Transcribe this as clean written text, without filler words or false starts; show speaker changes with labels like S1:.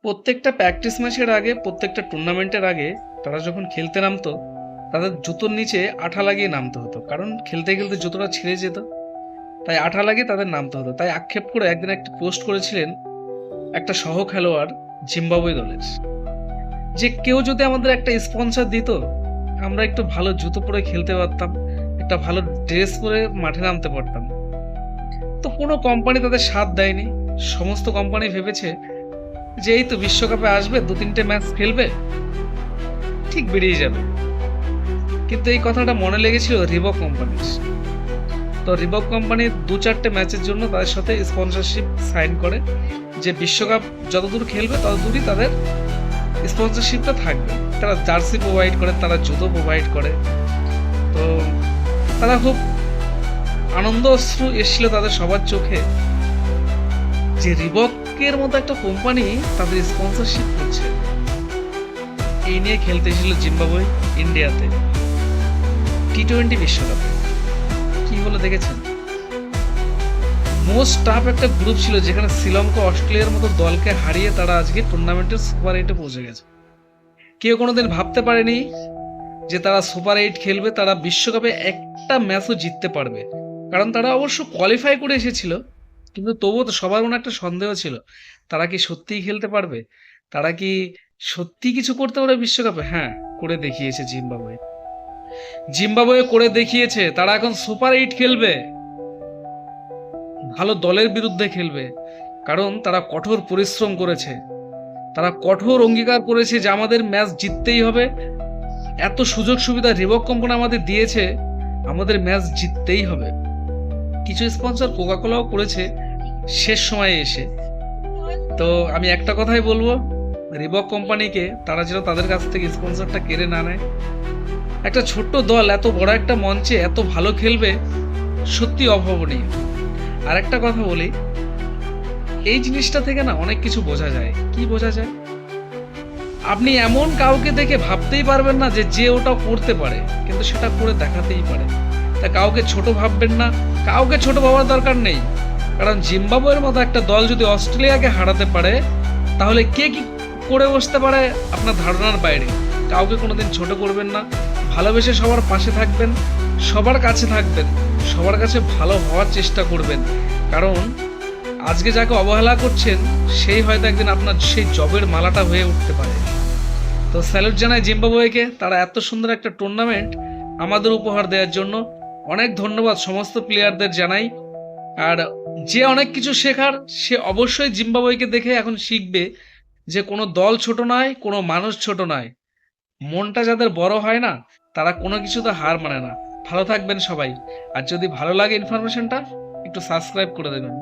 S1: প্রত্যেকটা প্র্যাকটিস ম্যাচের আগে, প্রত্যেকটা টুর্নামেন্টের আগে তারা যখন খেলতে নামতো, তাদের জুতোর নিচে আঠা লাগিয়ে নামতে হতো, কারণ খেলতে খেলতে জুতোটা ছিঁড়ে যেত। তাই আঠা লাগিয়ে তাদের নামতে হতো। তাই আক্ষেপ করে একদিন একটা পোস্ট করেছিলেন একটা সহ খেলোয়াড় জিম্বাবুয়ে দলের, যে কেউ যদি আমাদের একটা স্পন্সর দিত, আমরা একটু ভালো জুতো পরে খেলতে পারতাম, একটা ভালো ড্রেস পরে মাঠে নামতে পারতাম। তো কোনো কোম্পানি তাদের সাথ দেয়নি। সমস্ত কোম্পানি ভেবেছে যে এই তো বিশ্বকাপে আসবে, 2-3টে ম্যাচ খেলবে, ঠিক বেরিয়ে যাবে। কিন্তু এই কথাটা মনে লেগেছিল রিবক কোম্পানির। তো রিবক কোম্পানি 2-4টে ম্যাচের জন্য তাদের সাথে স্পন্সরশিপ সাইন করে, যে বিশ্বকাপ যতদূর খেলবে ততদূরই তাদের স্পন্সরশিপটা থাকবে। তারা জার্সি প্রোভাইড করে, তারা জুতো প্রোভাইড করে। তো তারা খুব আনন্দ অশ্রু এসেছিল তাদের সবার চোখে, যে রিবকের মতো একটা কোম্পানি তাদের স্পন্সরশিপ করছে। এই নিয়ে খেলতে এসেছিল জিম্বাবুয়ে ইন্ডিয়াতে টি-20 বিশ্বকাপে। কি হলো দেখেছেন? মোস্ট টাফ একটা গ্রুপ ছিল, যেখানে শ্রীলঙ্কা অস্ট্রেলিয়ার মতো দলকে হারিয়ে তারা আজকে টুর্নামেন্টের সুপার 8-এ পৌঁছে গেছে। কেউ কোনোদিন ভাবতে পারেনি যে তারা সুপার 8 খেলবে, তারা বিশ্বকাপে একটা ম্যাচও জিততে পারবে। কারণ তারা অবশ্য কোয়ালিফাই করে এসেছিল, কিন্তু তবুও তো সবার মনে একটা সন্দেহ ছিল, তারা কি সত্যিই খেলতে পারবে, তারা কি সত্যি কিছু করতে পারবে বিশ্বকাপে। হ্যাঁ, করে দেখিয়েছে জিম্বাবুয়ে। জিম্বাবুয়ে করে দেখিয়েছে তারা এখন সুপার 8 খেলবে, ভালো দলের বিরুদ্ধে খেলবে। কারণ তারা কঠোর পরিশ্রম করেছে, তারা কঠোর অঙ্গীকার করেছে যে আমাদের ম্যাচ জিততেই হবে। এত সুযোগ সুবিধা রিবক কোম্পানি আমাদের দিয়েছে, আমাদের ম্যাচ জিততেই হবে। কিছু স্পন্সর কোকাকোলাও করেছে শেষ সময়ে এসে। তো আমি একটা কথাই বলবো, রিবক কোম্পানিকে তারা যেন তাদের কাছ থেকে স্পন্সরটা কেড়ে না নেয়। একটা ছোট্ট দল এত বড় একটা মঞ্চে এত ভালো খেলবে, সত্যি অভাবনীয়। আর একটা কথা বলি, এই জিনিসটা থেকে না অনেক কিছু বোঝা যায়। কি বোঝা যায়? আপনি এমন কাউকে দেখে ভাবতেই পারবেন না যে ওটা করতে পারে, কিন্তু সেটা করে দেখাতেই পারে। তা কাউকে ছোট ভাববেন না, কাউকে ছোট ভাবার দরকার নেই। কারণ জিম্বাবুয়ের মতো একটা দল যদি অস্ট্রেলিয়াকে হারাতে পারে, তাহলে কে কি করে বসতে পারে আপনার ধারণার বাইরে। কাউকে কোনোদিন ছোট করবেন না, ভালোবেসে সবার পাশে থাকবেন, সবার কাছে থাকবেন, সবার কাছে ভালো হওয়ার চেষ্টা করবেন। কারণ আজকে যাকে অবহেলা করছেন, সেই হয়তো একদিন আপনার সেই জবের মালাটা হয়ে উঠতে পারে। তো স্যালুট জানাই জিম্বাবুয়েকে, তারা এত সুন্দর একটা টুর্নামেন্ট আমাদের উপহার দেওয়ার জন্য। অনেক ধন্যবাদ সমস্ত প্লেয়ারদের জানাই। আর যে অনেক কিছু শেখার, সে অবশ্যই জিম্বাবুয়েকে দেখে এখন শিখবে যে কোনো দল ছোট নয়, কোনো মানুষ ছোট নয়। মনটা যাদের বড় হয় না, তারা কোনো কিছুতে হার মানে না। ভালো থাকবেন সবাই। আর যদি ভালো লাগে ইনফরমেশনটা, একটু সাবস্ক্রাইব করে দেবেন।